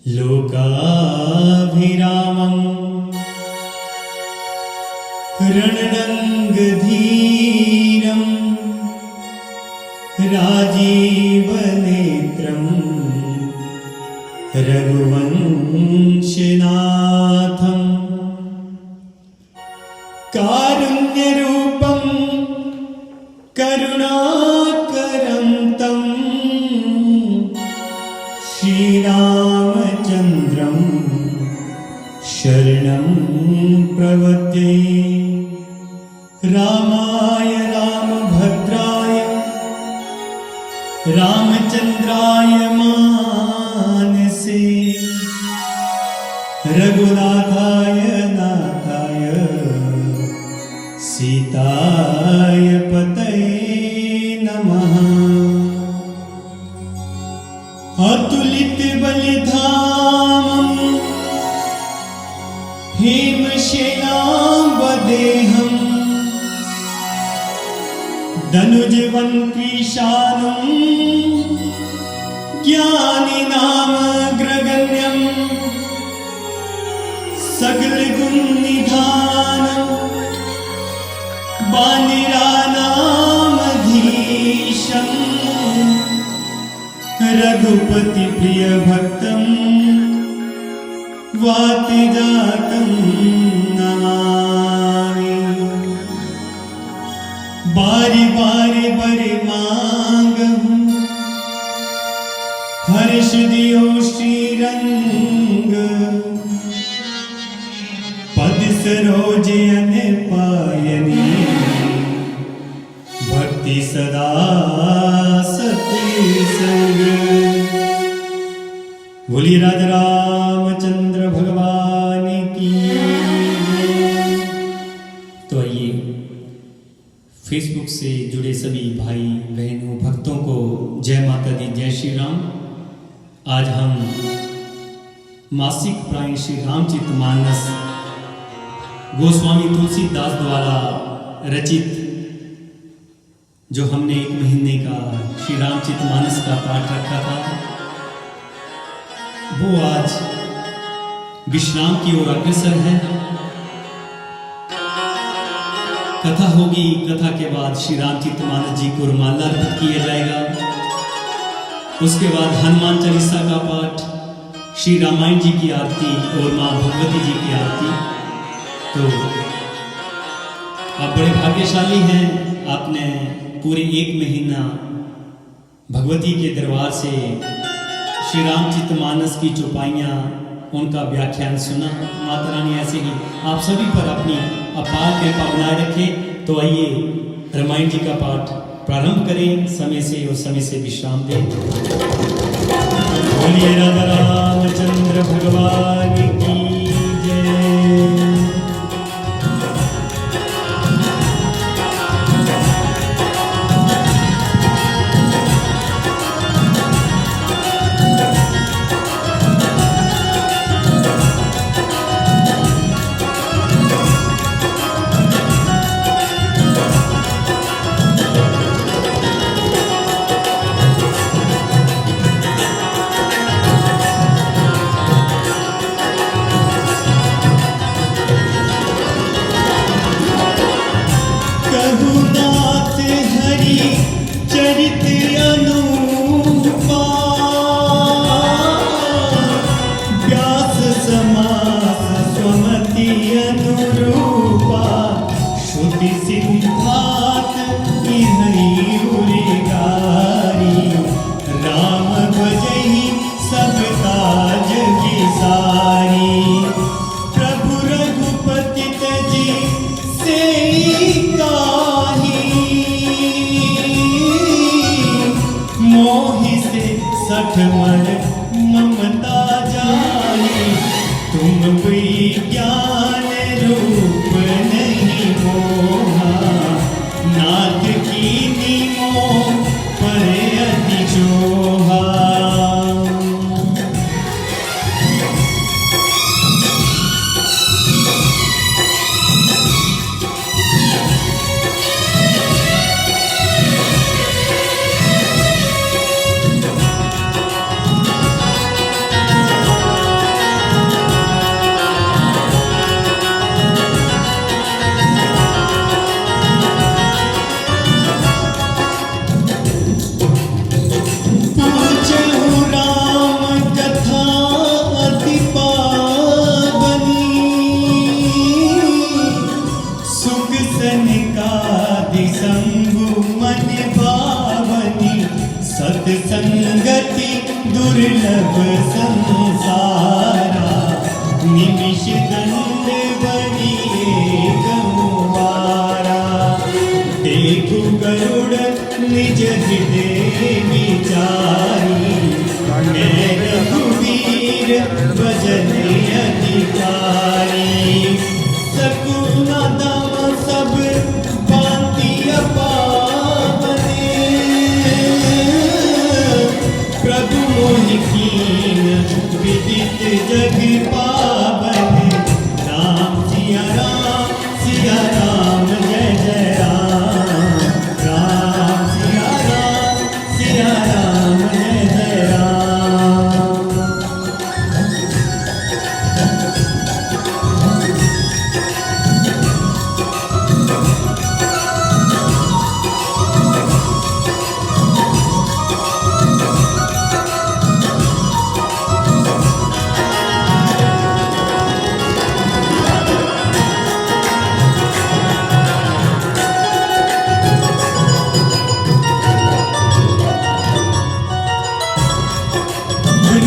लोकाभिरामं रणरङ्गधीरं राजीवनेत्रं रघुवंशनाथं कारुण्यरूपं करुणाकरं तं श्रीरामचन्द्रं शरणं प्रपद्ये। रामाय रामभद्राय रामचन्द्राय मानसे रघुनाथाय नाथाय सीताय पतये नमः। अतुलित बलिधामं हेमशैलावदेहं धनुजवन्तीशानं ज्ञानिनामग्रगण्यं सकलगुणनिधानं वानराणामधीशं रघुपति प्रिय भक्तं वातिजातं नमामि। बारी बारी बरे मांगहूँ हर्ष दियो श्रीरंग पद सरोज अन पायनी भक्ति सदा सत्संग। बोलिए राजा रामचंद्र भगवान की। तो आइए फेसबुक से जुड़े सभी भाई बहनों भक्तों को जय माता दी, जय श्री राम। आज हम मासिक प्राण श्री रामचरितमानस गोस्वामी तुलसीदास द्वारा रचित जो हमने एक महीने का श्री रामचरितमानस का पाठ रखा था, वो आज विश्राम की ओर अग्रसर है। कथा होगी, कथा के बाद श्री रामचरितमानस जी को रुमाल अर्पित किया जाएगा। उसके बाद हनुमान चालीसा का पाठ, श्री रामायण जी की आरती और माँ भगवती जी की आरती। तो आप बड़े भाग्यशाली हैं, आपने पूरे एक महीना भगवती के दरबार से श्री रामचरितमानस की चौपाइयाँ, उनका व्याख्यान सुना। माता रानी ऐसे ही आप सभी पर अपनी अपार कृपा बनाए रखे। तो आइए रामायण जी का पाठ प्रारंभ करें, समय से और समय से विश्राम दें। बोलिए राजा रामचंद्र भगवान की जय। ममता जानी तुम विज्ञान रूप नहीं मोहा, नाथ की निमो पर अति जोहा। दुर्लभ संसारा निमिष दंड बनिए गंवारा। देखु गरुड़ निज हृदय विचारी मैं रघुवीर भजन अधिकारी। सकुना दाम सब भांति पावने प्रभु मोहि कीन विदित जग पावन। राम सिया राम जय जय राम। राम सिया राम जय जय राम।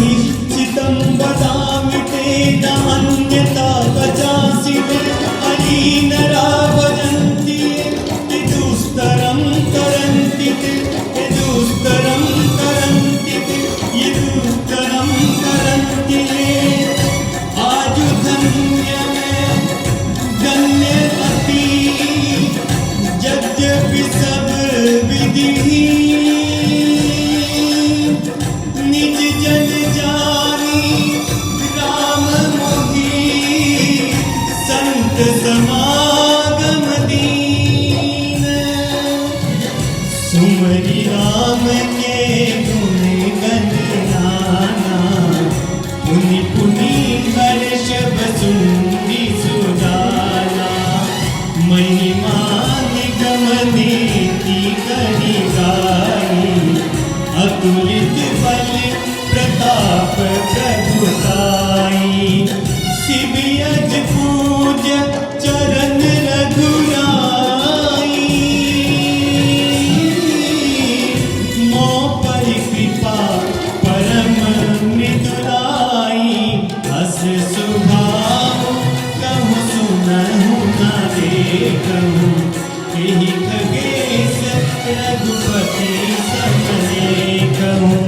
निश्चितं वदामि ते नान्यथा वचांसि मे। अलीनरा वदन्ति यदुस्तरं तरन्ति ते। यदुस्तरं तरन्ति ते। यदुस्तरं तरन्ति ते। आजु धन्य मैं धन्य अति यद्यपि सब विधि। निज जन जानी राम मोहि संत समागम दीन। सुमरि राम के गुण गणनाना पुनि पुनि हर्ष बसुंदी सुजाना। महिमा निगम नीति करि गाई अतुलित बल प्रताप प्रभुताई। शिवयज पूज चरण रघुराई मो पर कृपा परम मृदुलाई। हस सुभाव कहूँ सुनहु न देखूँ एहि खगेश रघुपति समने कहूँ।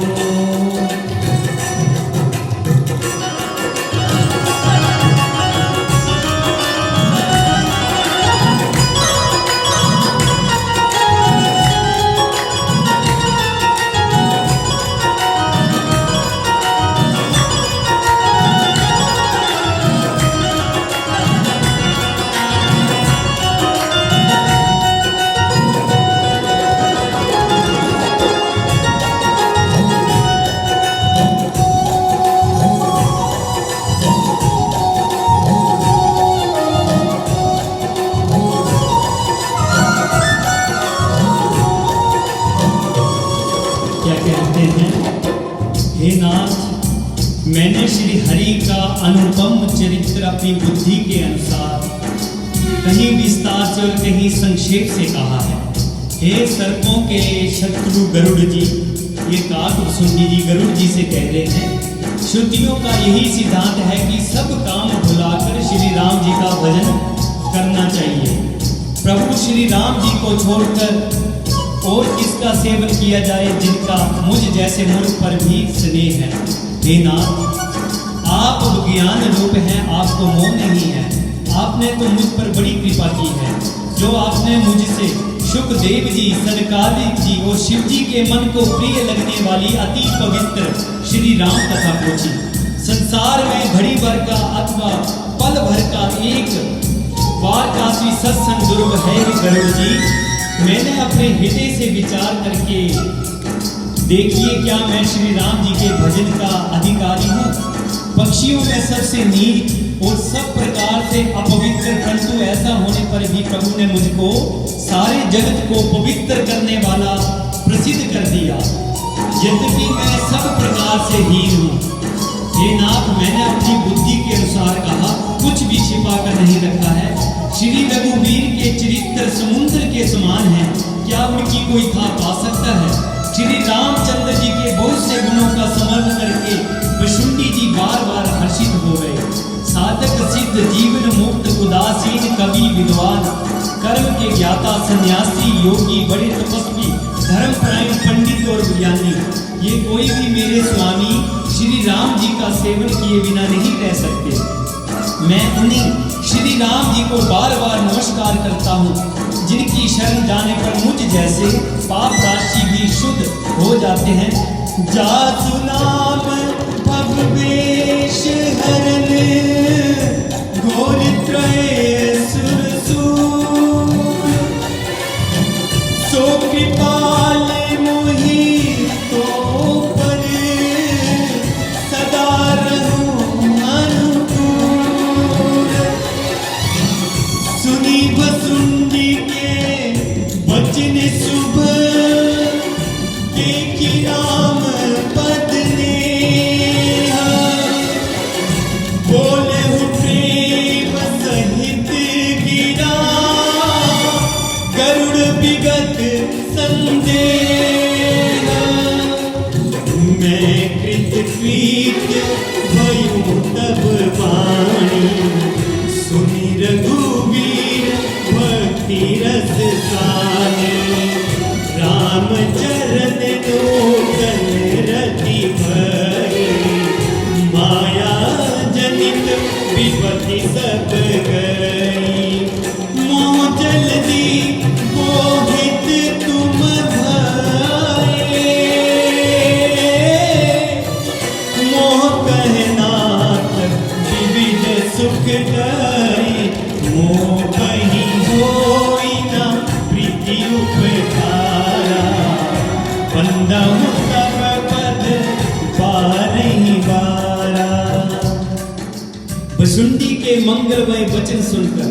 क्या कहते हैं, हे नाथ, मैंने श्री हरि का अनुपम चरित्र अपनी बुद्धि के अनुसार कहीं विस्तार से और कहीं संक्षेप से कहा है। हे सर्पों के शत्रु गरुड़ जी, ये काकभुसुंडी जी गरुड़ जी से कह रहे हैं, श्रुतियों का यही सिद्धांत है कि सब काम भुलाकर श्री राम जी का भजन करना चाहिए। प्रभु श्री राम जी को छोड़कर और किसका सेवन किया जाए जिनका मुझ जैसे मूर्ख पर भी स्नेह है। हे नाथ, आप ज्ञान रूप हैं, आपको मोह नहीं है। आपने तो मुझ पर बड़ी कृपा की है, जो आपने मुझसे शुकदेव जी, सनकादिक जी और शिव जी के मन को प्रिय लगने वाली अति पवित्र श्री राम कथा पूछी। संसार में घड़ी भर का अथवा पल भर का एक बार का सत्संग दुर्लभ है गरुड़ जी। मैंने अपने हृदय से विचार करके देखिए, क्या मैं श्री राम जी के भजन का अधिकारी हूँ? पक्षियों में सबसे नीच और सब प्रकार से अपवित्र, परंतु ऐसा होने पर भी प्रभु ने मुझको सारे जगत को पवित्र करने वाला प्रसिद्ध कर दिया, यद्यपि मैं सब प्रकार से हीन हूँ। हे नाथ, मैंने अपनी बुद्धि के अनुसार कहा, कुछ भी छिपा कर नहीं रखा है। श्री रघुवीर के चरित्र समुद्र के समान है, क्या उनकी कोई था पा सकता है? श्री रामचंद्र जी के बहुत से गुणों का स्मरण करके वसुंडी जी बार बार हर्षित हो गए। साधक सिद्ध जीवन मुक्त उदासीन कवि विद्वान कर्म के ज्ञाता सन्यासी योगी बड़े तपस्वी धर्मपरायण पंडित और ज्ञानी, ये कोई भी मेरे स्वामी श्री राम जी का सेवन किए बिना नहीं रह सकते। मैं उन्हीं श्री राम जी को बार बार नमस्कार करता हूँ, जिनकी शरण जाने पर मुझ जैसे पाप राशि भी शुद्ध हो जाते हैं। जासु नाम भवेश हरन घोर त्रय सुरसूर, सो कृपाल मोहि तो पर सदा रहूं अनुकूल। सुनी वसुंडी के वचन शुभ, देखी राम पद नेहा, बोले प्रेम सहित गिरा गरुड़ विगत संदेह। मैं कृतकृत भयूं तब वाणी, सुनि रघुवीर भक्ति रस साने। राम चरण नूतन रति भरी, माया जनित विपत्ति सब गई। मोह जल्दी मोहित तुम भये, मोह कहनाथ विविध सुख गई। मोह कहीं होई ना प्रीति उपकारा, बंदा तब पद बारही बारा। वसुंडी के मंगलमय वचन सुनकर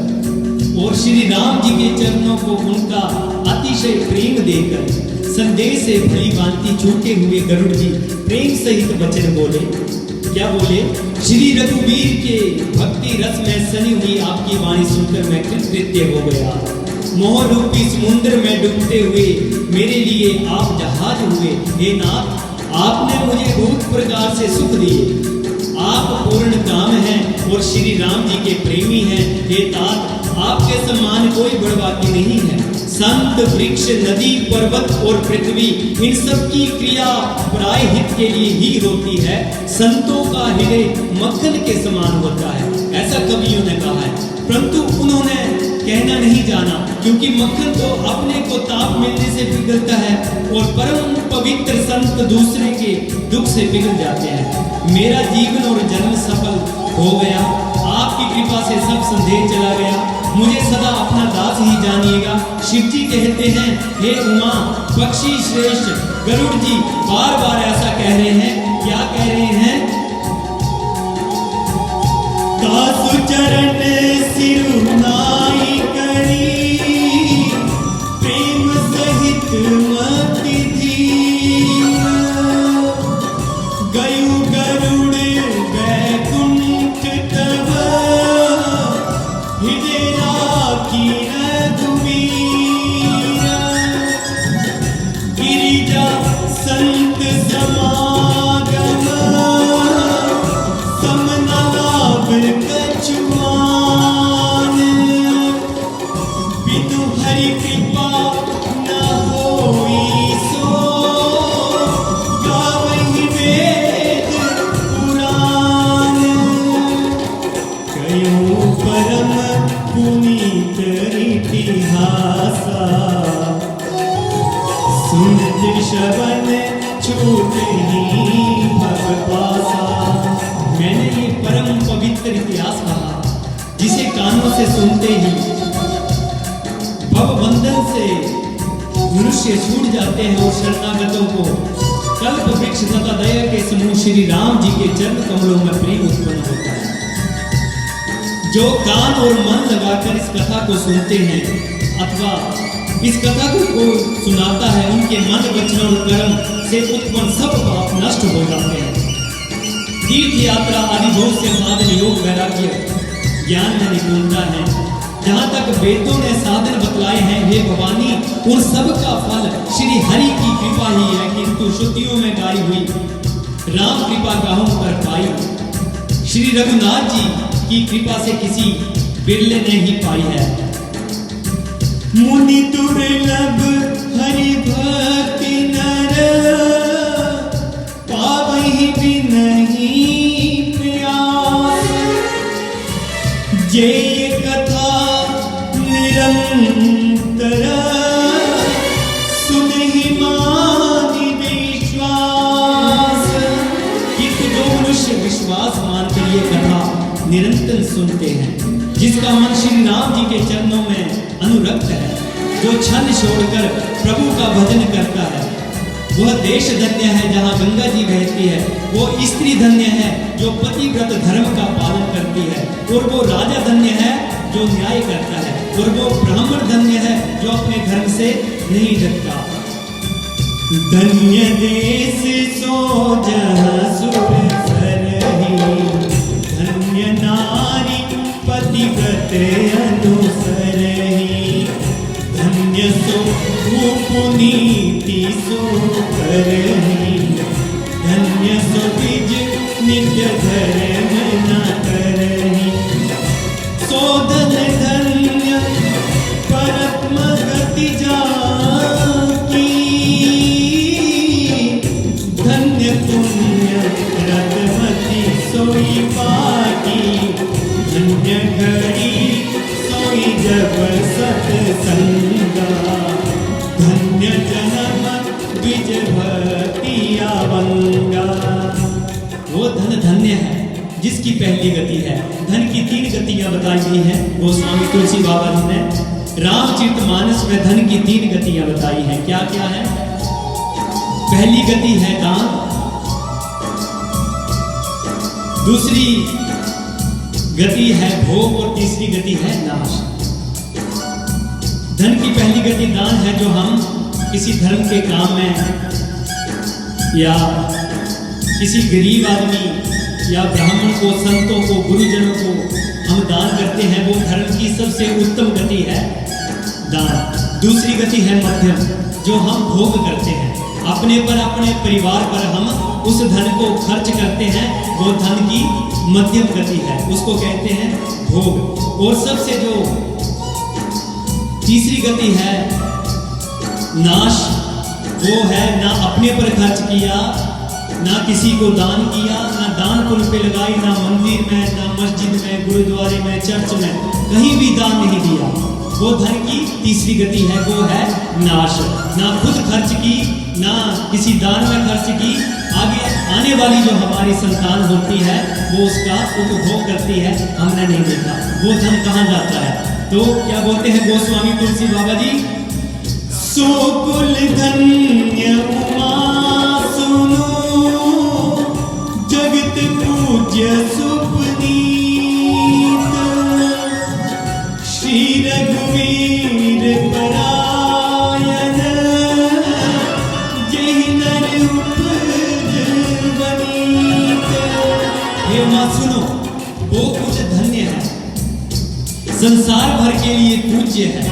और श्री राम जी के चरणों को उनका अतिशय प्रेम देकर संदेश से भली भांति छूटे हुए गरुड़ जी प्रेम सहित वचन बोले। क्या बोले? श्री रघुवीर के भक्ति रस में सनी हुई आपकी वाणी सुनकर मैं कृतकृत्य हो गया। मोह रूपी समुद्र में डूबते हुए मेरे लिए आप जहाज हुए। हे नाथ, आपने मुझे बहुत प्रकार से सुख दिए। आप पूर्ण काम हैं और श्री राम जी के प्रेमी हैं। हे तात, आपके समान कोई बड़बाकी नहीं है। संत वृक्ष नदी पर्वत और पृथ्वी इन सब की क्रिया प्राय हित के लिए ही होती है। संतों का हृदय मक्खन के समान होता है, ऐसा कवियों ने कहा है। परंतु उन्होंने कहना नहीं जाना, क्योंकि मक्खन तो अपने को ताप मिलने से पिघलता है और परम पवित्र संत दूसरे के दुख से पिघल जाते हैं। मेरा जीवन और जन्म सफल हो गया। आपकी कृपा से सब संदेह चला गया। मुझे सदा अपना दास ही जानिएगा। शिव जी कहते हैं, हे उमा पक्षी श्रेष्ठ गरुड़ जी बार बार ऐसा कह रहे हैं। क्या कह रहे हैं? दासु चरण सिरुनाई करी, प्रेम सहित मति दीन। गयु गरुड़ वैकुंठ तब, हृदय राखी रघुवीर। गिरिजा संत समागम, समनालाभ कछुआन। बिनु हरि कृपा न होई सो, गावहि वेद पुराण। कयो परम पुनीत इतिहासा, सुनत श्रवण छूटे ही भव पासा। मैंने ये परम पवित्र इतिहास कहा, जिसे कानों से सुनते ही भव बंधन से मनुष्य छूट जाते हैं और शरणागतों को कल्प वृक्ष तथा दया के समूह श्री राम जी के चरण कमलों में प्रेम उत्पन्न होता है। जो कान और मन लगाकर इस कथा को सुनते हैं अथवा इस कथा को सुनाता है, उनके मन वचन और कर्म से उत्पन्न सब पाप नष्ट हो जाते हैं। तीर्थ यात्रा आदि बहुत से साधन योग वैराग्य ज्ञान में निपुणता है। जहाँ तक वेदों ने साधन बतलाए हैं, हे भवानी, उन सब का फल श्री हरि की कृपा ही है। किंतु श्रुतियों में गाई हुई राम कृपा गाहों पर पाई, श्री रघुनाथ जी की कृपा से किसी बिरले ने ही पाई है। मुनि दुर्लभ हरि भक्ति नर, पावहि बिनहि प्यास। जे कथा निरंतर, सुनहि मानि विश्वास। किंतु जो मनुष्य विश्वास मानकर ये कथा निरंतर सुनते हैं, जिसका मन श्री राम जी के चरणों में अनुरक्त है, जो छल छोड़कर प्रभु का भजन करता है, वह देश धन्य है जहाँ गंगा जी बहती है। वो स्त्री धन्य है जो पतिव्रत धर्म का पालन करती है, और वो राजा धन्य है जो न्याय करता है, और वो ब्राह्मण धन्य है जो अपने धर्म से नहीं डरता। धन्य देश सो जहाँ सुर सरहि, धन्य नारी पतिव्रत अनुसरहि। धन्य सो पुनीति सो करहि, धन्य सो द्विज नित्य धर्म न करहि। सो धन धन्य परम गति जाकी, धन्य पुण्य रतमति सोई पाकी। धन्य घड़ी सोई जब सत्संगा, धन्य जन्म द्विज भक्ति आवंगा। वो धन धन्य है जिसकी पहली गति है। धन की 3 गतियां बताई गई हैं गोस्वामी तुलसी बाबा जी ने। रामचरितमानस में धन की 3 गतियां बताई हैं। क्या क्या है? पहली गति है दान, दूसरी गति है भोग, और तीसरी गति है नाश। धन की पहली गति दान है, जो हम किसी धर्म के काम में या किसी गरीब आदमी या ब्राह्मण को, संतों को, गुरुजनों को हम दान करते हैं, वो धर्म की सबसे उत्तम गति है दान। दूसरी गति है मध्यम, जो हम भोग करते हैं अपने पर, अपने परिवार पर हम उस धन को खर्च करते हैं, वो धन की मध्यम गति है, उसको कहते हैं भोग। और सबसे जो तीसरी गति है नाश, वो है ना अपने पर खर्च किया, ना किसी को दान किया, ना दान पुण्य पे लगाई, ना मंदिर में, ना मस्जिद में, गुरुद्वारे में, चर्च में, कहीं भी दान नहीं दिया। वो धन की तीसरी गति है, वो है नाश। ना खुद खर्च की, ना किसी दान में खर्च की, आगे आने वाली जो हमारी संतान होती है वो उसका उपभोग करती है, हमने नहीं देखा। वो धन कहाँ जाता है? तो क्या बोलते हैं गोस्वामी तुलसी बाबा जी? सो कुल धन्य उमा सुनो, जगत पूज्य सुपनीत। श्री रघुवीर परायण, जय नर उपज बनीत। हे माँ सुनो, वो कुछ धन्य है, संसार भर के लिए पूज्य है,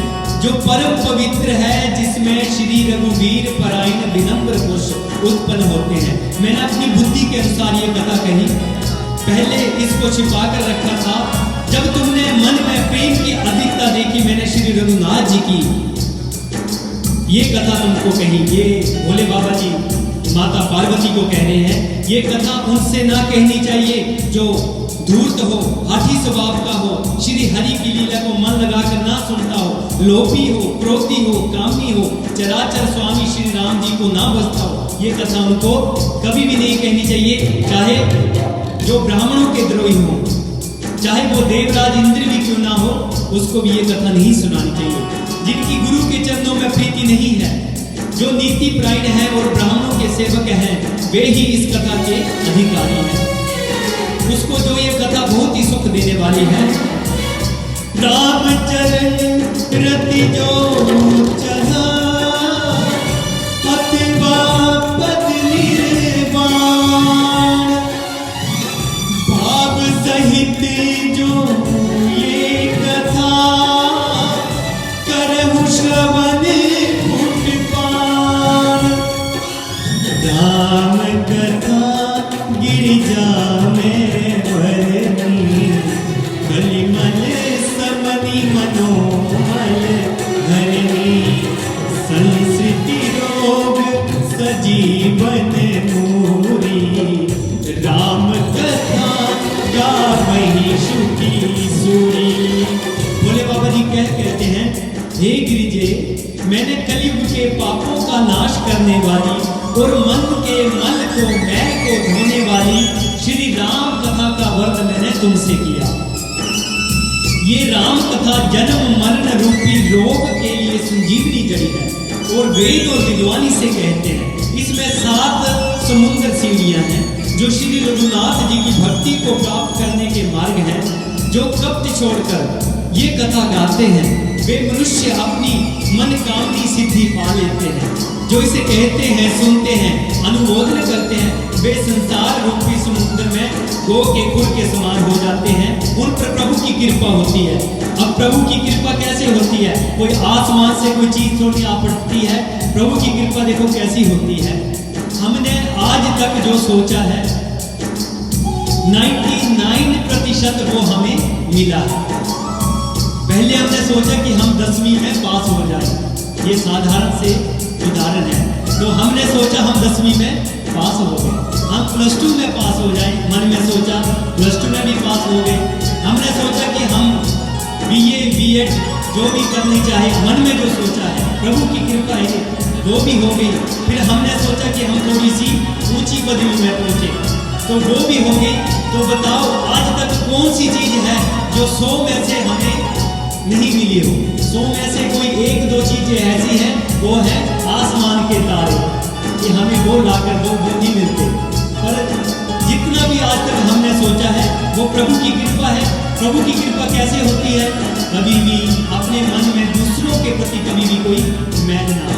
जो परम पवित्र है, जिसमें श्री रघुवीर परायण विनम्र पुरुष उत्पन्न होते हैं। मैंने अपनी बुद्धि के अनुसार ये कथा कही, पहले इसको छिपा कर रखा था। जब तुमने मन में प्रेम की अधिकता देखी, मैंने श्री रघुनाथ जी की ये कथा तुमको कही। ये भोले बाबा जी माता पार्वती को कह रहे हैं, ये कथा उनसे ना कहनी चाहिए जो धूर्त हो, हाथी स्वभाव का हो, श्री हरि की लीला को मन लगाकर ना सुनता हो, लोभी हो, क्रोधी हो, कामी हो, चराचर स्वामी श्री राम जी को ना बसता हो। ये कथा उनको कभी भी नहीं कहनी चाहिए, चाहे जो ब्राह्मणों के द्रोही हो, चाहे वो देवराज इंद्र भी क्यों ना हो, उसको भी ये कथा नहीं सुनानी चाहिए। जिनकी गुरु के चरणों में प्रीति नहीं है, जो नीति प्रायण है और ब्राह्मणों के सेवक हैं, वे ही इस कथा के अधिकारी हैं। उसको जो ये कथा बहुत ही सुख देने वाली है। राम चरण रति जो चला, अथवा पद निर्वाण, भाव सहित जो ये कथा, वही शुकी सूरी। भोले बाबा जी कहते हैं, हे गिरिजे, मैंने कलयुग के पापों का नाश करने वाली और मन के मल को मैल को धोने वाली श्री राम कथा का वर्त मैंने तुमसे किया। ये राम कथा जन्म मरण रूपी रोग के लिए संजीवनी जड़ी है और वेद और विद्वानी से कहते हैं। इसमें 7 समुद्र सीढ़ियां हैं जो श्री रघुनाथ जी की भक्ति को प्राप्त करने के मार्ग हैं। जो कपट छोड़कर ये कथा गाते हैं वे मनुष्य अपनी मनकामनी सिद्धि पा लेते हैं। जो इसे कहते हैं, सुनते हैं, अनुमोदन करते हैं, वे संसार रूपी समुद्र में गो के खुर के समान हो जाते हैं। उन पर प्रभु की कृपा होती है। अब प्रभु की कृपा कैसे होती है? कोई आसमान से कोई चीज थोड़ी आ पड़ती है। प्रभु की कृपा देखो कैसी होती है। हमने आज तक जो सोचा है 99% वो हमें मिला है। पहले हमने सोचा कि हम 10वीं में पास हो जाए, ये साधारण से उदाहरण है। तो हमने सोचा हम 10वीं में पास हो गए, हम +2 में पास हो जाए, मन में सोचा, +2 में भी पास हो गए। हमने सोचा कि हम BA B.Ed जो भी करनी चाहे, मन में जो सोचा है, प्रभु की कृपा है वो भी हो गई। फिर हमने सोचा कि हम थोड़ी सी ऊंची पदवी में पहुंचे, तो वो भी हो गई। तो बताओ आज तक कौन सी चीज है जो 100 में से हमें नहीं मिली हो? 100 में से कोई 1-2 चीजें ऐसी हैं, वो है आसमान के तारे, कि हमें वो लाकर वो नहीं मिलते। पर जितना भी आज तक हमने सोचा है वो प्रभु की कृपा है। प्रभु की कृपा कैसे होती है? कभी भी अपने मन में दूसरों के प्रति कभी भी कोई मैल ना हो,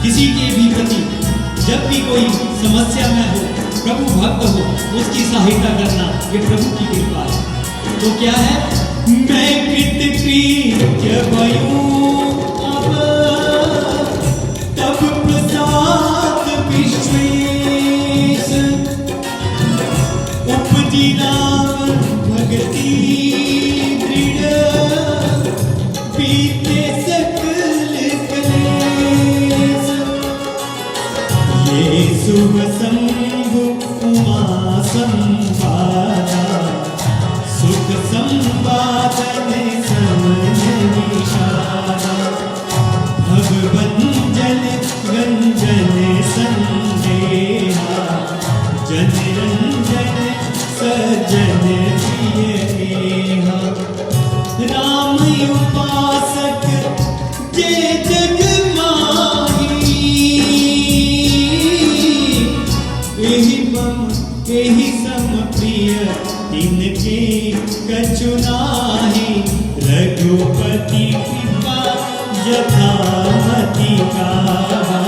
किसी के भी प्रति जब भी कोई समस्या में हो, प्रभु भक्त हो, उसकी सहायता करना, ये प्रभु की कृपा है। तो क्या है? मैं कृतकृत्य भयूं अब तब प्रसाद विश्वेश, उपजी राम भगति दृढ़ बीते सकल कलेश। ये शुभ शंभु उमा संवादा सुख संवादन समन विषादा, भगवंजन रंजन संदेहा, जन रंजन सज्जन प्रिय नेहा। राम उपासक जे जग माही, एहि मम एहि सम प्रिय तिनके कछु नाहि। रघुपति कृपा यथामति गावा,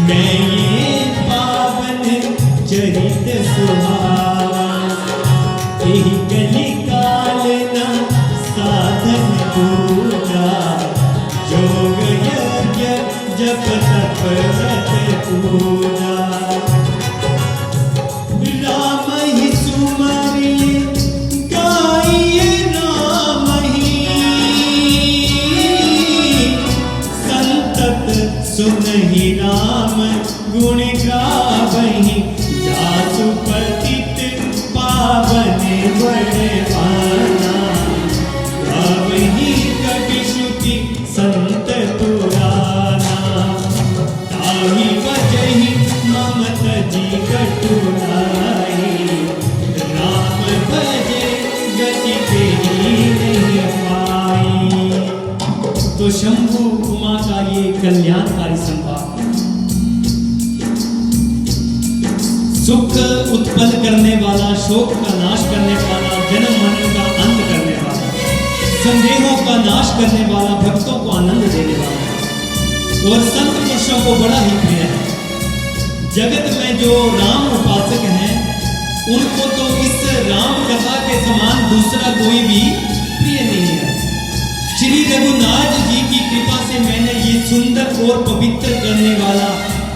मैं ये पावन चरित सुहावा। एहि कलि काल न साधन दूजा, योग यज्ञ जप तप व्रत पूजा। राम ही सुमरिए गाइए राम ही, संतत सुनहि राम गुण गावहि। जासु पतित पावन बड़वाना, गावहि कवि श्रुति संत पुराना। ताहि बजहि मम तजी कटुनाई, राम भजे गति कही नहीं पाई। तो शंभु उमा का ये कल्याणकारी संवाद, सुख उत्पन्न करने वाला, शोक का नाश करने वाला, जन्म मरण का अंत करने वाला, संदेहों का नाश करने वाला, भक्तों को आनंद देने वाला और संत पुरुषों को बड़ा ही प्रिय है। जगत में जो राम उपासक हैं उनको तो इस राम कथा के समान दूसरा कोई भी प्रिय नहीं है। श्री रघुनाथ जी की कृपा से मैंने ये सुंदर और पवित्र करने वाला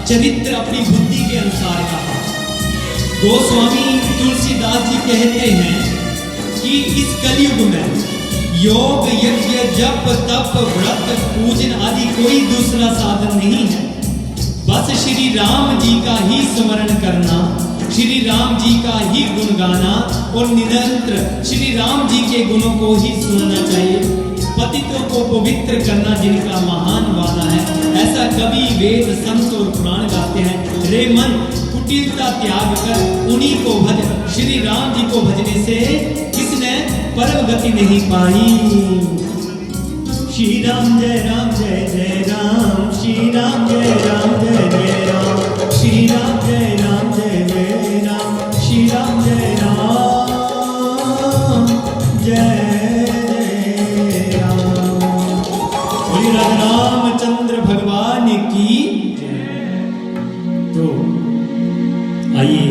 चरित्र अपनी बुद्धि के अनुसार कहा। गोस्वामी तुलसीदास जी कहते हैं कि इस कलयुग में योग यज्ञ जप तप व्रत पूजन आदि कोई दूसरा साधन नहीं है। बस श्री राम जी का ही स्मरण करना, श्री राम जी का ही गुण गाना और निरंतर श्री राम जी के गुणों को ही सुनना चाहिए। पतितों को पवित्र करना जिनका महान वादा है, ऐसा कवि वेद संत और पुराण गाते हैं। रे मन कुटिलता त्याग कर उन्हीं को भज, श्री राम जी को भजने से किसने परम गति नहीं पाई। श्री राम जय जय राम, श्री राम जय राम, श्री राम जय राम, श्री राम जय राम, जय राम। श्री रामचंद्र भगवान की। तो आइए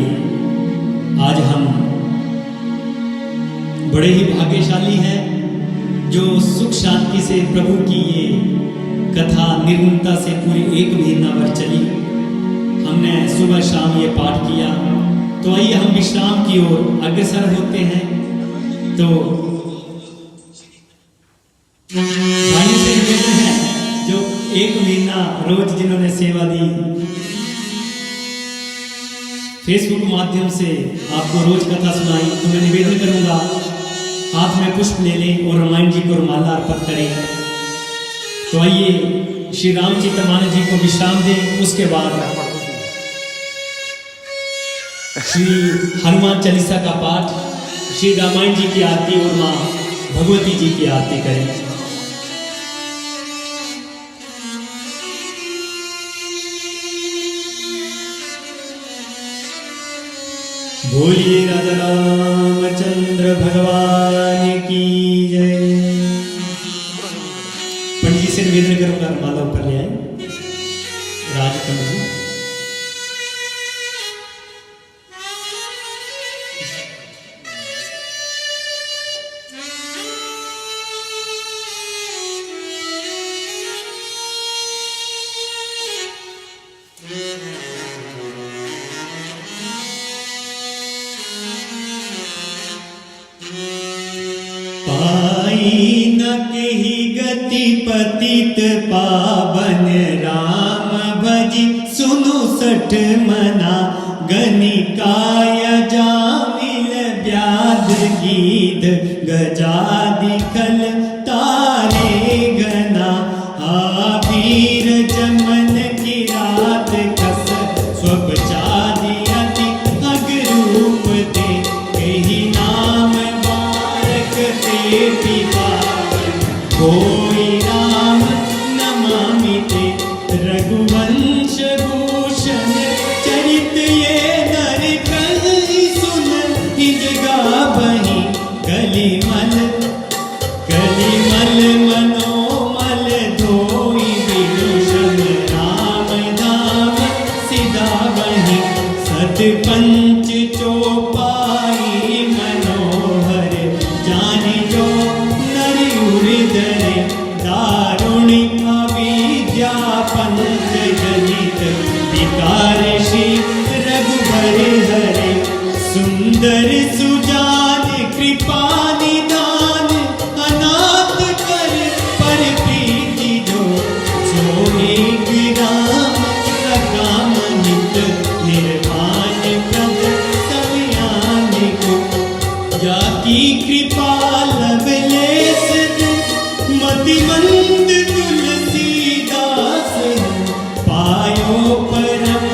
आज हम बड़े ही भाग्यशाली हैं जो सुख शांति से प्रभु की ये कथा निर्मलता से पूरे 1 महीना भर चली। हमने सुबह शाम ये पाठ किया। तो आइए हम विश्राम की ओर अग्रसर होते हैं। तो भाइयों से निवेदन है जो 1 महीना रोज जिन्होंने सेवा दी, फेसबुक माध्यम से आपको रोज कथा सुनाई, तो मैं निवेदन करूंगा हाथ में पुष्प ले लें और रामायण जी को माला अर्पित करें। तो आइए श्री राम चित्तमानस जी को विश्राम दें। उसके बाद श्री हनुमान चालीसा का पाठ, श्री रामायण जी की आरती और मां भगवती जी की आरती करें। बोलिए राजा रामचंद्र भगवान की जय। पंडित जी से निवेदन करूंगा माला ऊपर ले आए। राजकमल जी पाई न केहि गति पतित पावन, राम भजि सुनु सठ मना, गनिकाय जामिल व्याध गीध, गजादि खल तारे गना, आबीर जमन किरात कस, स्वपचादि अति अगरूप दे, कही नाम कोई राम नमामि ते, रघुवंश भूषण चरित ये नर कहि सुन, हिज गावहि कलिमल कलिमल मनोमल धोई, विभूषण राम धाम सिधावहि, सत पंच चौपाई मनोहर, जानि जो दारुणी अविद्या पंच जनित, विकार श्री रघुबर हरे, सुंदर सुजान कृपा निदान, अनाथ कर पर प्रीति जो, एक राम सकाम हित, निर्वाण प्रद सवयान को, जाकी कृपा लवलेस मतिमंद तुलसीदास, पायो परम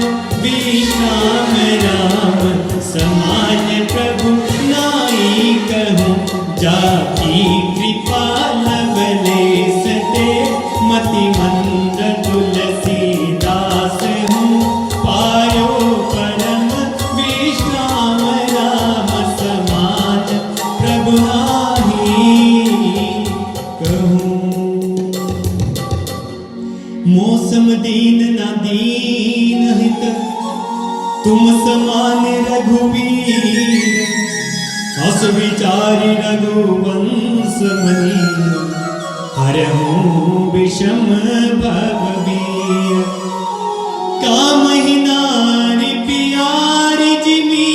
विश्राम राम, समाज प्रभु नाई कहूँ, जाकी कृपा लवलेस ते, मतिमंद तुलसीदास हूँ, पायो परम विश्राम राम, समाज प्रभु मौसम दीन न दीन हित, तुम समान रघुवीर, हस विचारि रघुवंश मनी, हरहु विषम भववीर, कामहि नारि प्यारि जिमी,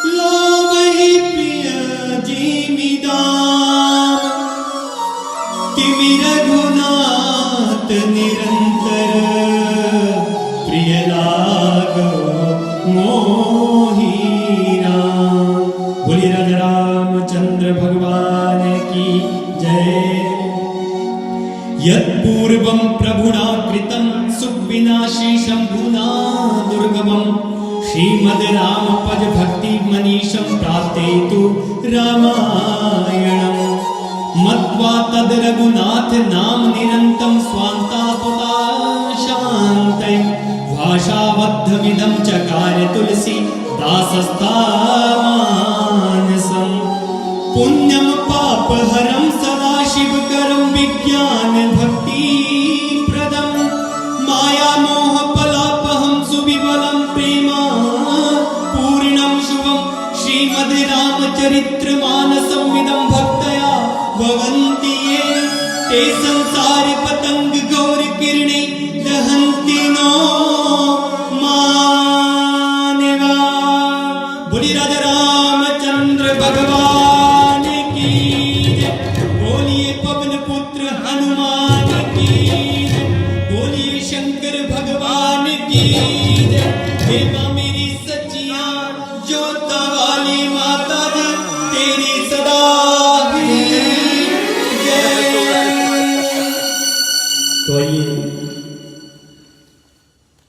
लोभहि प्रिय जिमिदार, तिमि रघुनाथ निरंतर, प्रिय लागो रामचंद्र भगवान की जय। यत्पूर्वं प्रभुना कृतं सुविनाशी शंभुना दुर्गमं श्रीमद् रामपद भक्ति मनीषं प्राप्तेतु रामायणम् मत्वा तद् रघुनाथ नाम निरन्तं स्वान्तापता शान्तये भाषाबद्धमिदं चकार तुलसी दासस्तामानसम् पुण्यं पापहरं सदा शिवकरं विज्ञान भक्ति प्रदं माया मोह पलापहं सुविमलं प्रेमा पूर्णं शुभं श्रीमद् रामचरित्र मानसमिदं भक्तया भवन्ति ये ते संसार पतंग गौर किरणे दहन्ति नो मानवा। बोलिए राजा रामचंद्र भगवान की जय। बोलिए पवन पुत्र हनुमान की जय। बोलिए शंकर भगवान की जय। हे मां मेरी सच्चिया जोता वाली माता जी तेरी सदा तो आइए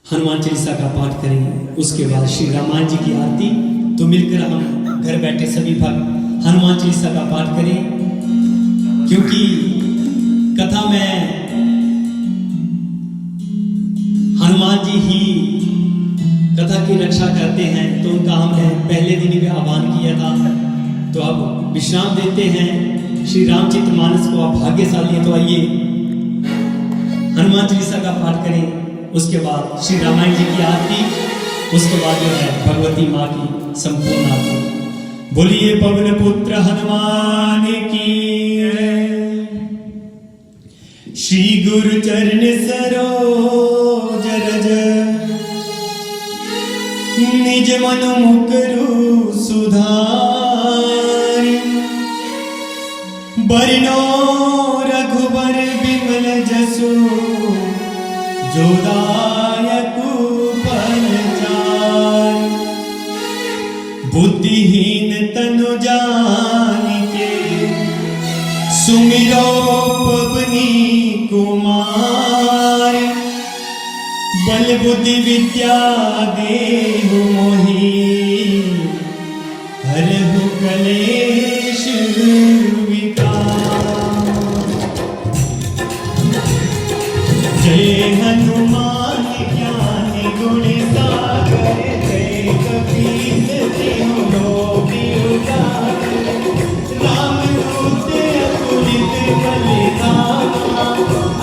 हनुमान चालीसा का पाठ करेंगे, उसके बाद श्री रामायण जी की आरती। तो मिलकर हम घर बैठे सभी भक्त हनुमान चालीसा का पाठ करें, क्योंकि कथा में हनुमान जी ही कथा की रक्षा करते हैं। तो उनका हमने पहले दिन भी आह्वान किया था, तो अब विश्राम देते हैं। श्री रामचरितमानस को आप भाग्यशाली हैं। तो आइए हनुमान चालीसा का पाठ करें, उसके बाद श्री रामायण जी की आरती, उसके बाद जो है भगवती माँ की संपूर्ण आरती। बोलिए पवन पुत्र हनुमान की जय। श्री गुरु चरण सरोज रज निज मन मुकुरु सुधारि बरनो रघुबर बिमल जसु जोदायकु फलचारि बुद्धिहीन तनु जानिके सुमिरो पवनी कुमार बल बुद्धि विद्या देहु मोहि हरहु कलेश जय हनुमान ज्ञान गुण सागर जय कपीस तिहु लोक उजागर रामदूत अतुलित बल धामा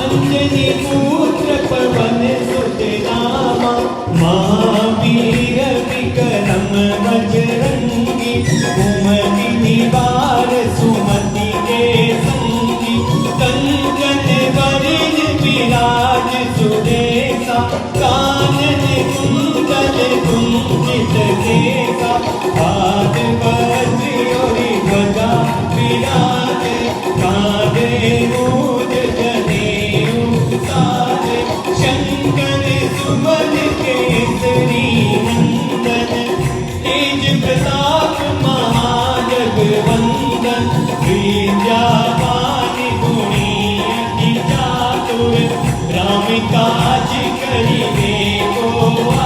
अंजनी पुत्र पवन सुत नामा महावीर विक्रम बजरंगी कुमति निवार सुमति के संगी कंचन वरण विराज सुदेशा कानन कुंडल कुंजित केसा हाथ वज्र और ध्वजा विराज कांधे मूढ़ जनेऊ साजे शंकर सुमन केसरी नंदन तेज प्रताप महाजगवंदन विद्यावान गुणी अति चातुर राम काज करिबे को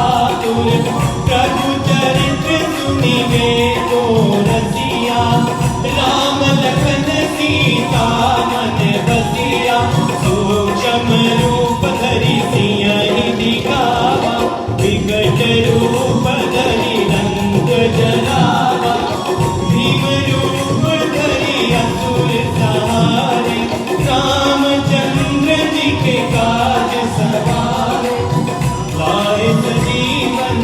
आतुर प्रभु चरित्र सुनिबे को रसिया राम लखन सीता मन बसिया सूक्ष्म रूप धरि सियहि दिखावा विकट रूप धरि रंग जलावा भीम रूप धरि असुर सहारे रामचंद्र जी के काज सवारे लाए सजीवन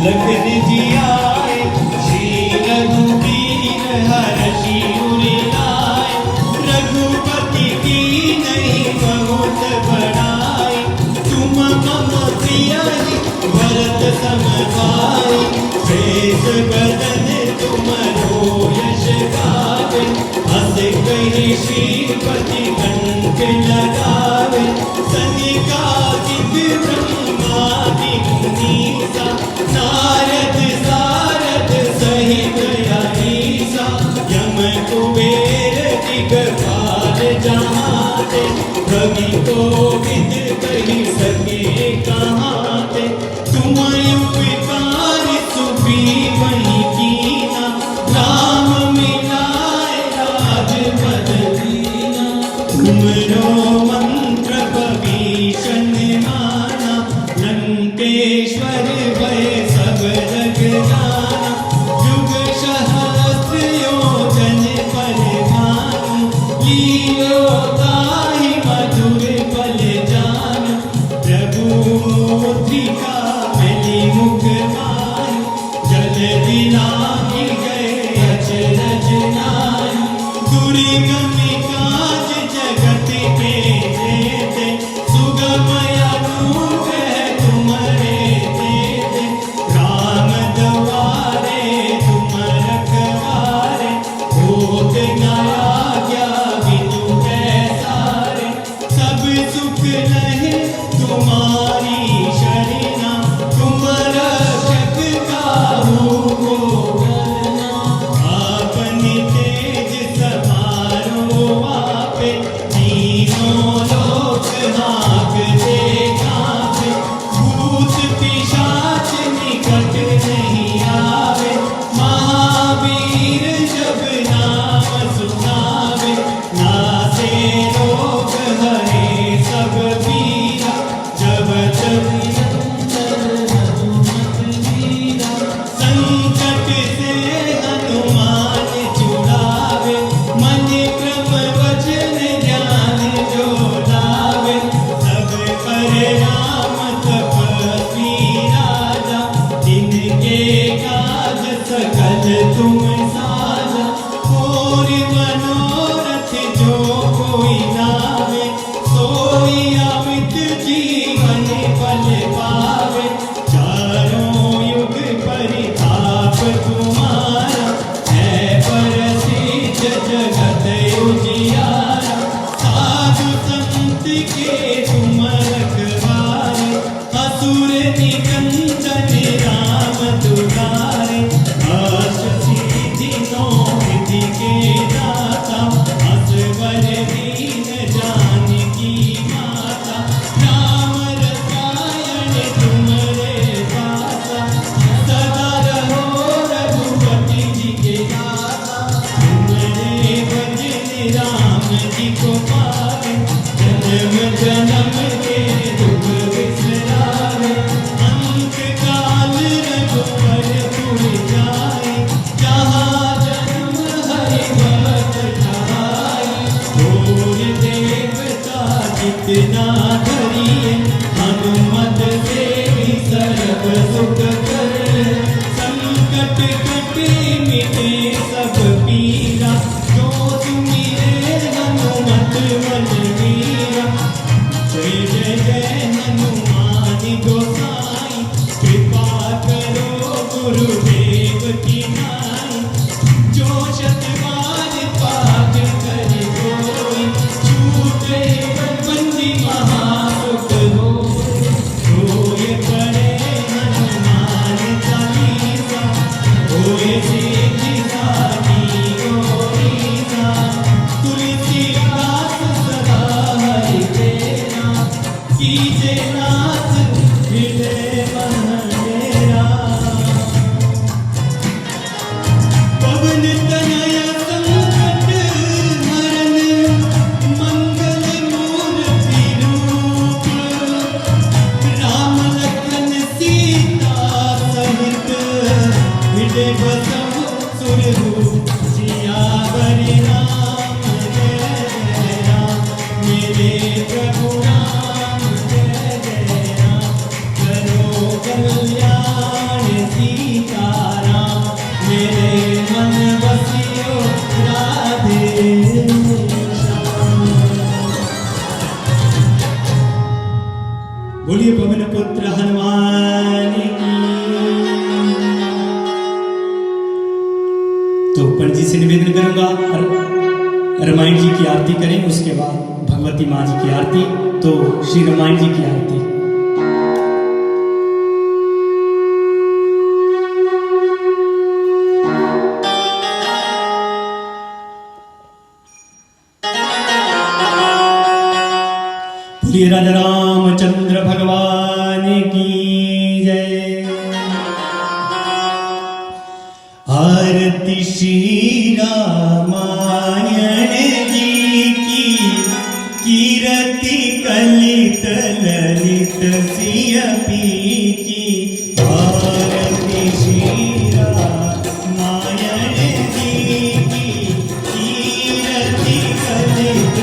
लखन जियाए श्री रघुवीर हरषि उर लाए रघुपति की नहीं बहुत बड़ाई तुम मम प्रिय भरत सम भाई शेष बदन तुमरो यश गावे हस कहि श्रीपति कंठ लगावे सनिकादिक ब्रह्मादि मुनीसा नारद सारद सहित अहिसा यम जहाँ ते कवि को विद कही सके कहाँ ते तुम उपकार सुपी वही कीना राम मिलाए राज बदलीना तुमरो मंत्र भीषण माना लंकेश्वर भय सब जग जाना युग सहस्र योजन पर भानु लीलो ताहि मधुर बल जान प्रभु मुद्रिका मिली मुख माहि जल्दी लागी गए अचरज नाहि दुर्गम काज जगत के जेते सुगम अनुग्रह तुम्हारे देते राम द्वारे तुम रखवारे होत न आज्ञा बिनु पैसारे सब सुख लहे तुम्हारी शरणा तुम रक्षक काहू को डरना आपन तेज समारो आपे तीनों लोक हाँकते कांपे भूत पिशाच निकट नहीं आवे महावीर जब नाम सुनावे नासे रोग हरे सब पीरा जब हनुमत वीरा संकट से हनुमान छुड़ावे मन क्रम वचन ध्यान जो लावे सब पर राम तपस्वी राजा जिनके काज सकल तुम साजा और मनोरथ जो कोई लावे सोई अमित जीवन फल पावे चारों युग परिताप तुम्हारा है प्रसिद्ध जगत उजियारा साधु संत के तुम रखवारे असुर निकंदन राम दुलारे हर्ष सिद्धि नो विधि के दाता असवर दीन जानकी माता राम रसायन तुम्हारे पासा सदा रहो रघुपति जी के दाता तुम्हारे भजन राम जी को पावे जन्म जन्म के दुख बिसरावे अंत काल रघुवर पुर जाए जहाँ जन्म हरि भक्त कहाई और देवता जितना धरिए हनुमत से सर्व सुख करे संकट कटे मिटे सब पीरा जो सुमिरे हनुमत मन वीरा जय जय जय हनुमान गोसाई कृपा करो गुरुदेव की नाई जो शतवार पाठ करे कोई छूटे बंदी महासुख होए पड़े हनुमान चालीसा होए सिद्धि साखी गोरीसा तुलसीदास सदा हरि तेरा कीजे नाथ हृदय मन मेरा पवन तनय संकट हरन मंगल मूर्ति रूप राम लखन सीता सहित हृदय बसहु सुरहु सियावर राम जय जय राम मेरे प्रभु राम जय जय राम करो कल्याण सीता राम मेरे मन बसियो राधे श्याम। बोलिए पवन पुत्र हनुमान की। तो पंडित जी से निवेदन करूंगा रामायण जी की आरती करें, उसके बाद भगवती माँ जी की आरती। तो श्री रामायण जी की आरती। श्री राजा रामचंद्र भगवान की जय। आरती श्री रामायण जी की, कीरति कलित ललित सिय पी की। आरती श्री रामायण जी की, कीरति कलित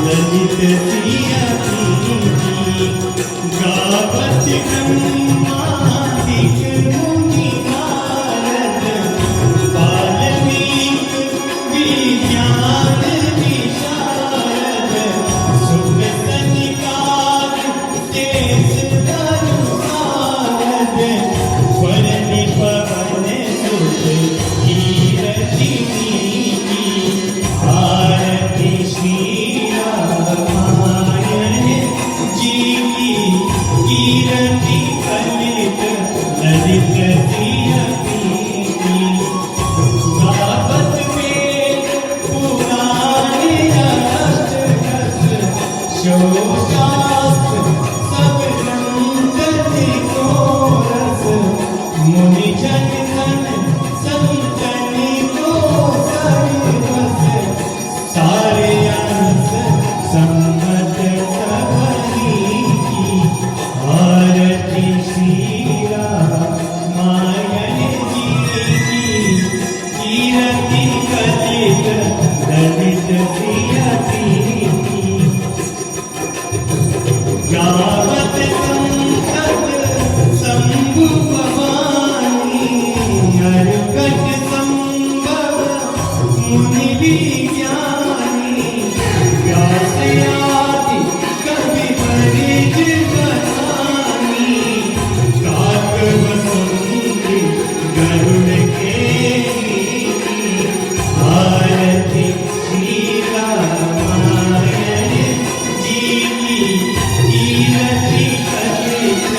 ललित सिय पी की। गावत ब्रह्मादिक मुनि नारद, वाल्मीक विज्ञान विशारद। सुख सनिकाद शेष धनु सारद, वरनि पवन सुत कीरति नीकी। आरती श्री रामायण जी की, कीरति कलित ललित सिय पी की। गावत वेद पुराण अष्टदश, शास्त्र सब ग्रंथ को रस। मुनि जन गण संतन को सर्वस, सारे अंश सम्मत सबरी की। आरती श्री रामायण जी की, कीरति कलित ललित सिय पी की। गावत संसद शंभु भवानी, अर्कट संभव मुनि विज्ञानी। व्यास आदि कवि परिज बखानी, काकव सुंदरी गरुड़ केली। आरती श्री रामायण जी की, कीरति कलित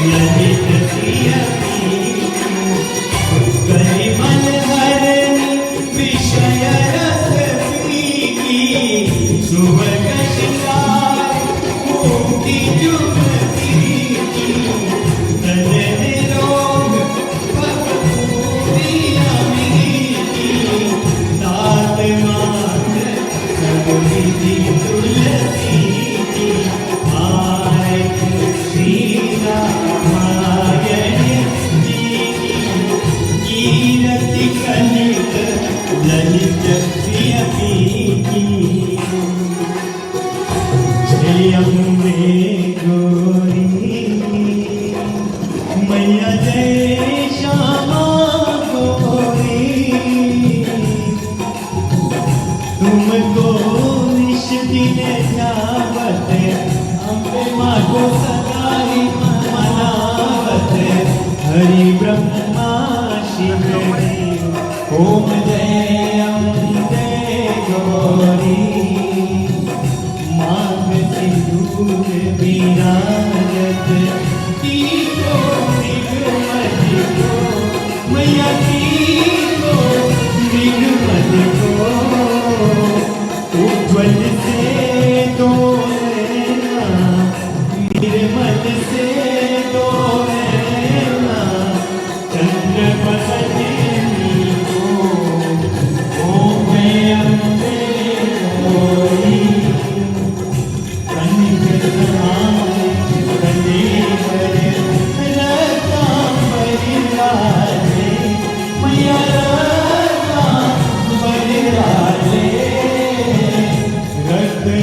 ललित सिय पी की। कलिमल हरनि विषय रस पी की। सुभग शिकार कोटि जुगती की। तन निरोग भवभूति अमीति। तात मात सब विधि तुलसी की। आरती श्री रामायण जी की, कीरति कलित ललित सिय पी की। जय अम्बे गौरी मैया, जय श्यामा गौरी। तुमको निश दिन जावत, अम्बे माँ को सदाई मनावत। हरि ब्रह्मा शिव ओम जय अम्बे गौरी। मांग सिंदूर विराजत, तीको मृगमद को। मैया तीको मृगमद को। उज्ज्वल से दो नैना, निर्मल से दो नैना। चंद्र बदनी को, ओम अम्बे गौरी। कनक समान कलेवर, रतांबर लाले। मैया रतांबर लाले। रत्न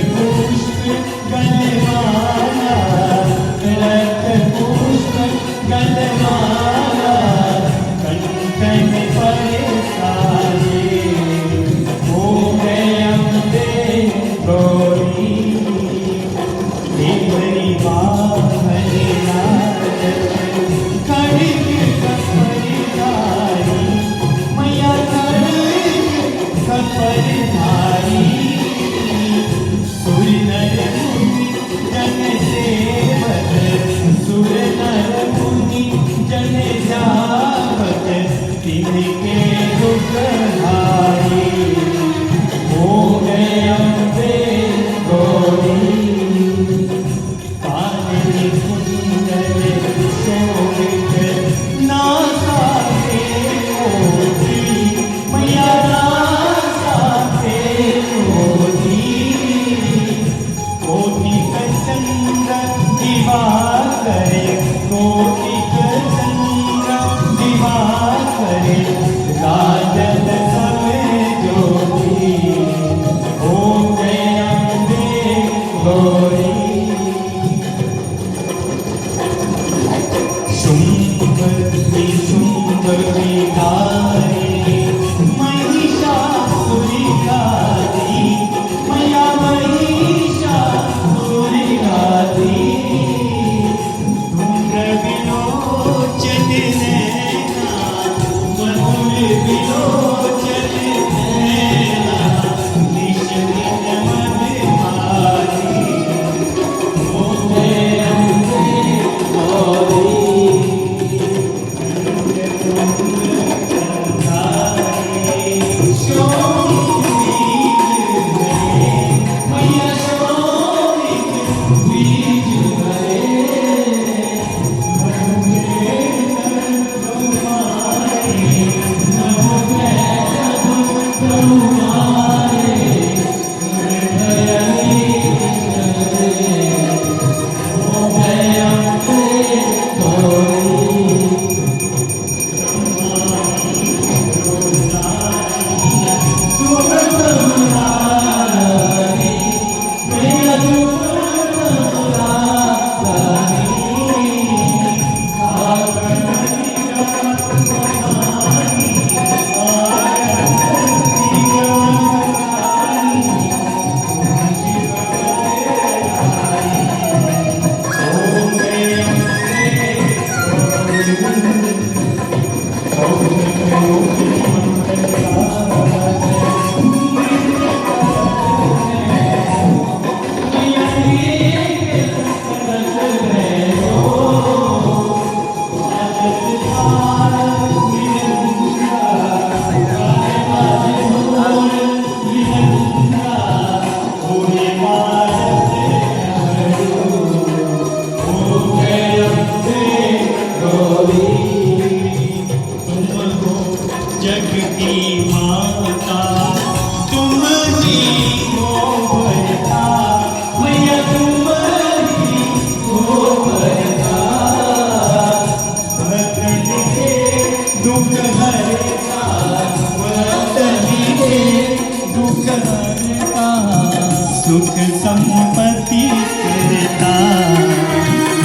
सुख संपत्ति करता।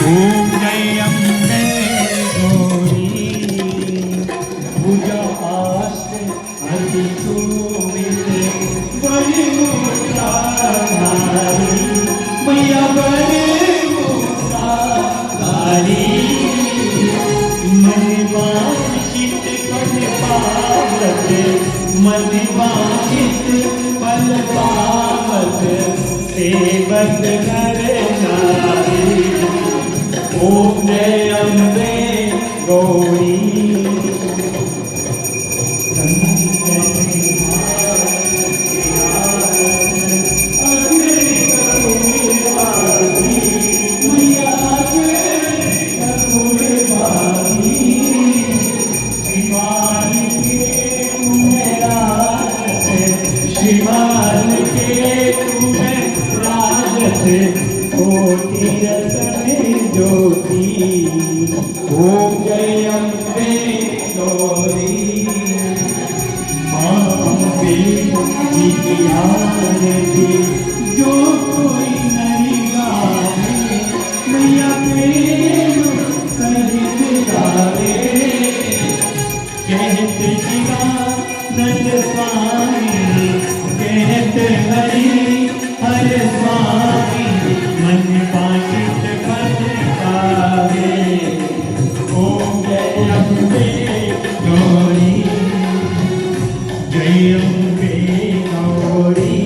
ओम जय अम्बे गौरी पूजा आष्ट अति शोभित बड़ी मुद्राधारी मैया बड़े मुद्राधारी मन वांछित फल पावत मन वांछित फल पावत सेवक नर नारी। ओम जय अम्बे गौरी श्रीमान के तुम्हें राजत कोटि रतन ज्योति। ओम जय अम्बे गौरी माँ अम्बे जी की आरती जो कोई नहीं गावे मैया प्रेम सहित गावे। कहत शिवानंद स्वामी कहत हरि हर स्वामी मन पाशित फल पावे। ओम जय अम्बे गौरी जय अम्बे गौरी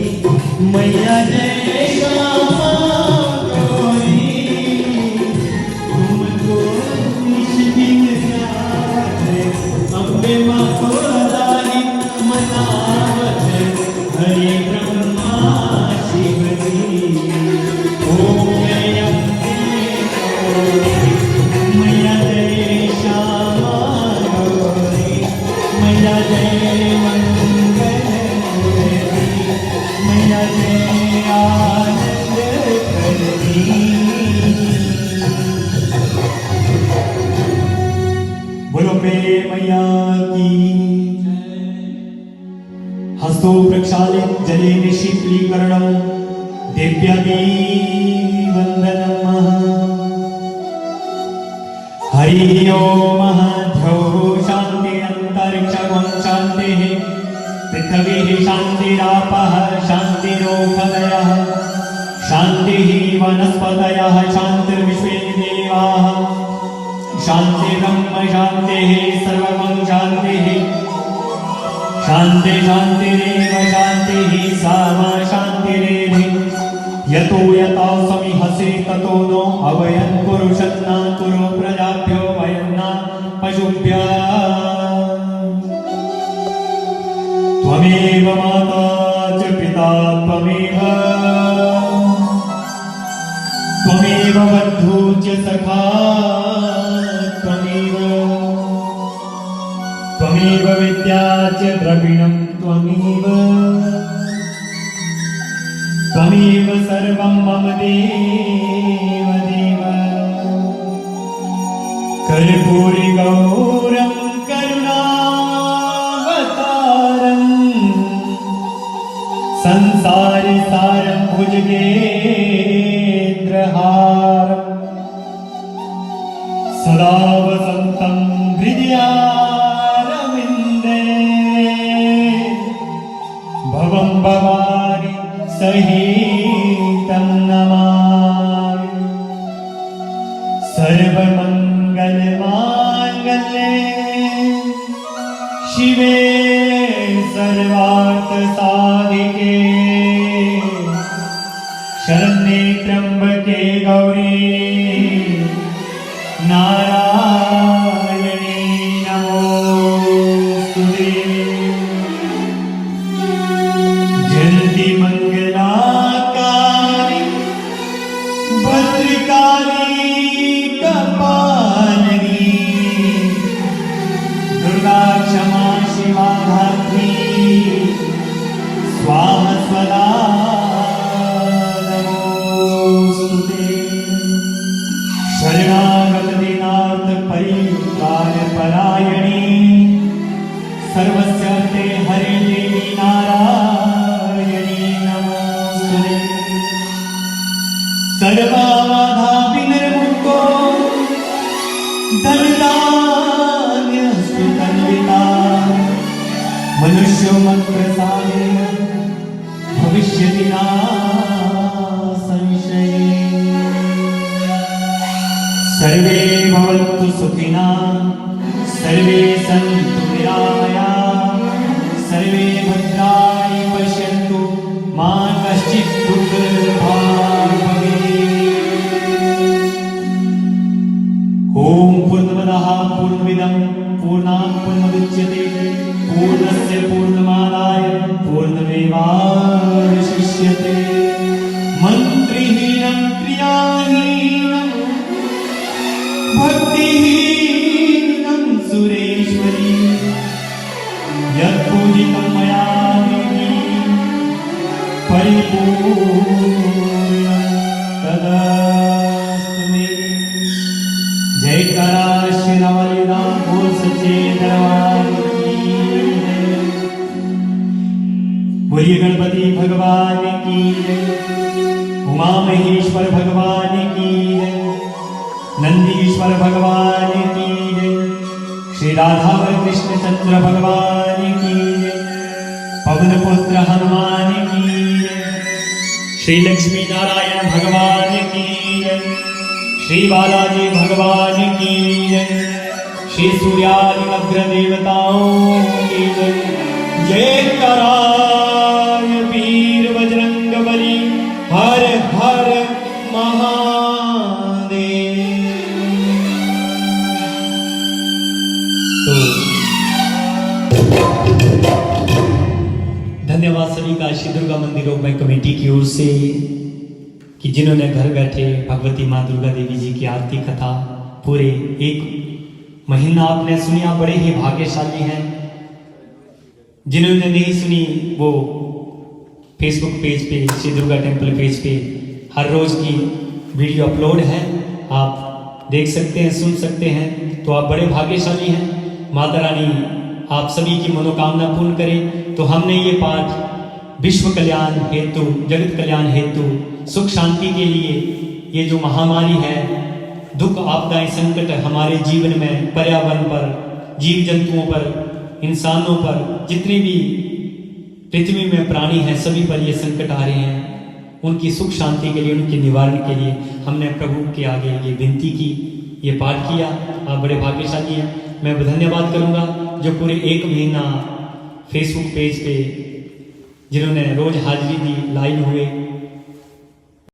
मैया जय श्यामा गौरी तुमको निज दिन याद अम्बे माँ को दानी मनावत हरे ब्रह्मा शिव जी। ओम जय अम्बे गौरी मैया जय श्यामा गौरी मैया जय मंगल मूर्ति मैया जय आनंद करती। बोलो मेरे मैया की हस्तो प्रक्षालित जलेन शीतलीकरणं दिव्यादि वंदनम्। हरि ओम ध्यो शांति अंतरिक्षं शांतिः पृथिवी शांतिरापः शांतिरोषधयः शांतिः वनस्पतयः शांतिर्विश्वे देवाः शांतिर्ब्रह्म शांतिः सर्वं शांतिः शांति शांतिरेव शांतिः सा मा शांतिरेव। यतो यथा समिहसे ततो नो अवयं कुरुषन्ना कुरु प्रजाभ्यो वयन्ना पशुभ्यः। त्वमेव माता च पिता त्वमेव त्वमेव बन्धु च सखा त्वमेव त्वमेव विद्या च द्रविणं त्वमेव त्वमेव सर्वं मम देव देव। कर्पूरि गौरं करुणावतारं संसारि सारं भुजगेन्द्रहारं सदा वसन्तं हृदयारविन्दे भवं भवानि सहितं नमामि। सर्वमङ्गलमाङ्गल्ये शिवे सर्वार्थसाधिके शरण्ये त्र्यम्बके गौरी नारायणी नमोस्तुते। जयन्ती मंगलाकारि भद्रकाली कपालिनी दुर्गा क्षमा शिवा धात्री स्वाहा स्वदा नमोस्तुते। विश्वमत्प्रसादेन भविष्यति न संशयः। सर्वे भवन्तु सुखिनः, सर्वे सन्तु निरामयाः, सर्वे भद्राणि पश्यन्तु, मा कश्चित् दुःखभाग् भवेत्। ॐ पूर्णमदः पूर्णमिदं पूर्णात् पूर्णमुदच्यते पूर्णस्य पूर्णमादाय पूर्णमेवावशिष्यते। मन्त्रहीनं क्रियाहीनं भक्तिहीनं सुरेश्वरी, यत्पूजितं मया देवी परिपूर्णं तदस्तु मे। जयकारा श्री रामलीला बोल सच्चे दरबार की जय। बोलिए गणपति भगवान की जय, उमा महेश्वर भगवान की जय, नंदीश्वर भगवान की जय, श्री राधा व कृष्ण चंद्र भगवान की जय, पवन पुत्र हनुमान की जय, श्री लक्ष्मी नारायण भगवान की जय, श्री बालाजी भगवान की जय, श्री सूर्यादि अग्र देवताओं की जय। जय कराय वीर बजरंग बली, हर हर महादेव। तो धन्यवाद सभी का श्री दुर्गा मंदिरों में कमेटी की ओर से कि जिन्होंने घर बैठे भगवती माँ दुर्गा देवी जी की आरती कथा पूरे एक महीना आपने सुनी। आप बड़े ही भाग्यशाली हैं। जिन्होंने नहीं सुनी वो फेसबुक पेज पे, श्री दुर्गा टेम्पल पेज पे हर रोज की वीडियो अपलोड है, आप देख सकते हैं, सुन सकते हैं। तो आप बड़े भाग्यशाली हैं। माता रानी आप सभी की मनोकामना पूर्ण करे। तो हमने ये पाठ विश्व कल्याण हेतु, जगत कल्याण हेतु, सुख शांति के लिए, ये जो महामारी है, दुख आपदाएं संकट हमारे जीवन में, पर्यावरण पर, जीव जंतुओं पर, इंसानों पर, जितने भी पृथ्वी में प्राणी हैं, सभी पर ये संकट आ रहे हैं। उनकी सुख शांति के लिए, उनके निवारण के लिए हमने प्रभु के आगे ये विनती की, ये पाठ किया। आप बड़े भाग्यशाली हैं। मैं धन्यवाद करूंगा जो पूरे एक महीना फेसबुक पेज पे जिन्होंने रोज हाजिरी दी, लाइव हुए,